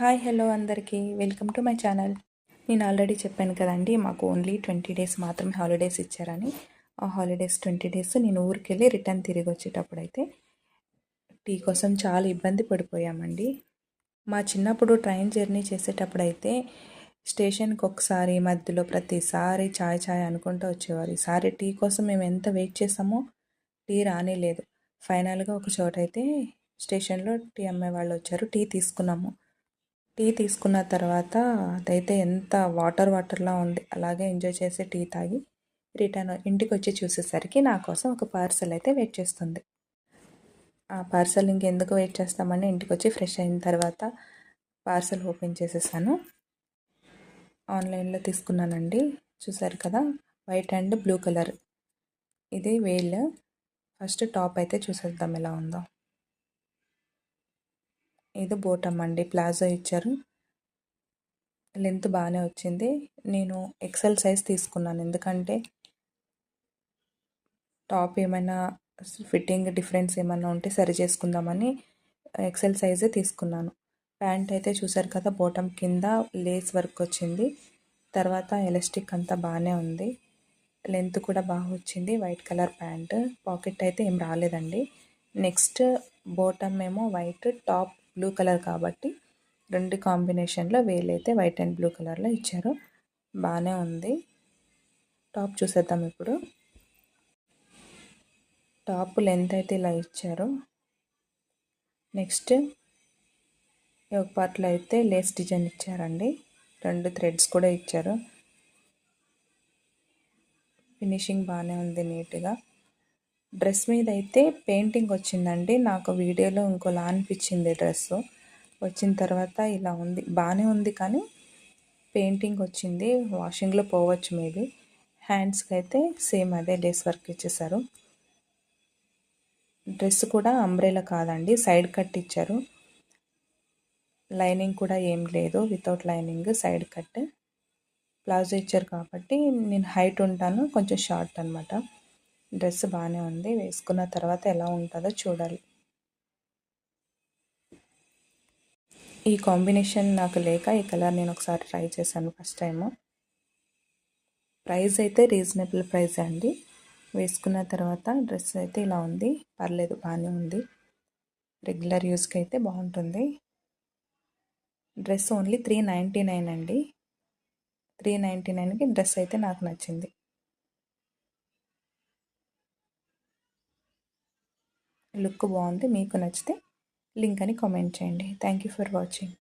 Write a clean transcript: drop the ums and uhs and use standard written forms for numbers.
Hi hello అందరికీ welcome to my channel. నేను already చెప్పాను కదండి, మాకు ఓన్లీ 20 డేస్ మాత్రమే హాలిడేస్ ఇచ్చారని. ఆ హాలిడేస్ 20 డేస్ నేను ఊరికెళ్ళి రిటర్న్ తిరిగి వచ్చేటప్పుడైతే టీ కోసం చాలా ఇబ్బంది పడిపోయామండి. మా చిన్నప్పుడు ట్రైన్ జర్నీ చేసేటప్పుడైతే స్టేషన్కి ఒకసారి మధ్యలో ప్రతిసారి చాయ్ చాయ్ అనుకుంటూ వచ్చేవారు. ఈసారి టీ కోసం మేము ఎంత వెయిట్ చేసామో టీ రానే లేదు. ఫైనల్గా ఒక చోట అయితే స్టేషన్లో టీ అమ్మే వాళ్ళు వచ్చారు. టీ తీసుకున్నాము. టీ తీసుకున్న తర్వాత అదైతే ఎంత వాటర్లా ఉంది. అలాగే ఎంజాయ్ చేసి టీ తాగి రిటర్న్ ఇంటికి వచ్చి చూసేసరికి నా కోసం ఒక పార్సల్ అయితే వెయిట్ చేస్తుంది. ఆ పార్సల్ ఇంకెందుకు వెయిట్ చేస్తామని ఇంటికి వచ్చి ఫ్రెష్ అయిన తర్వాత పార్సల్ ఓపెన్ చేసేసాను. ఆన్లైన్లో తీసుకున్నానండి. చూసారు కదా, వైట్ అండ్ బ్లూ కలర్. ఇది వేల్. ఫస్ట్ టాప్ అయితే చూసేద్దాం ఎలా ఉందో. ఇది బోటమ్ అండి, ప్లాజో ఇచ్చారు. లెంత్ బాగానే వచ్చింది. నేను ఎక్సెల్ సైజ్ తీసుకున్నాను, ఎందుకంటే టాప్ ఏమైనా ఫిట్టింగ్ డిఫరెన్స్ ఏమైనా ఉంటే సరి చేసుకుందామని ఎక్సెల్ సైజే తీసుకున్నాను. ప్యాంట్ అయితే చూసారు కదా, బాటమ్ కింద లేస్ వర్క్ వచ్చింది. తర్వాత ఎలాస్టిక్ అంతా బాగానే ఉంది. లెంత్ కూడా బాగా వచ్చింది. White colour pant. పాకెట్ అయితే ఏం రాలేదండి. నెక్స్ట్ బాటమ్ ఏమో వైట్, టాప్ బ్లూ కలర్ కాబట్టి రెండు కాంబినేషన్లో వేలైతే వైట్ అండ్ బ్లూ కలర్లో ఇచ్చారు. బాగానే ఉంది. టాప్ చూసేద్దాం ఇప్పుడు. టాప్ లెంత్ అయితే ఇలా ఇచ్చారు. నెక్స్ట్ ఒక పార్ట్లో అయితే లేస్ డిజైన్ ఇచ్చారండి. 2 థ్రెడ్స్ కూడా ఇచ్చారు. ఫినిషింగ్ బాగానే ఉంది, నీట్గా. డ్రెస్ మీద అయితే పెయింటింగ్ వచ్చిందండి. నాకు వీడియోలో ఇంకోలా అనిపించింది. డ్రెస్ వచ్చిన తర్వాత ఇలా ఉంది, బాగానే ఉంది, కానీ పెయింటింగ్ వచ్చింది. వాషింగ్లో పోవచ్చు మేబీ. హ్యాండ్స్కి అయితే సేమ్ అదే లేస్ వర్క్ ఇచ్చేసారు. డ్రెస్ కూడా అంబ్రెలా కాదండి, సైడ్ కట్ ఇచ్చారు. లైనింగ్ కూడా ఏం లేదు, without lining side cut. Palazzo ఇచ్చారు కాబట్టి నేను హైట్ ఉంటాను, కొంచెం షార్ట్ అనమాట. డ్రెస్ బాగానే ఉంది. వేసుకున్న తర్వాత ఎలా ఉంటుందో చూడాలి. ఈ కాంబినేషన్ నాకు లేక ఈ కలర్ నేను ఒకసారి ట్రై చేశాను ఫస్ట్ టైము. ప్రైస్ అయితే రీజనబుల్ ప్రైస్ అండి. వేసుకున్న తర్వాత డ్రెస్ అయితే ఇలా ఉంది. పర్లేదు, బాగానే ఉంది. రెగ్యులర్ యూస్కి అయితే బాగుంటుంది. డ్రెస్ ఓన్లీ 399 అండి. 399కి డ్రెస్ అయితే నాకు నచ్చింది. లుక్ బాగుంది. మీకు నచ్చితే లింక్ అని కామెంట్ చేయండి. Thank you for watching.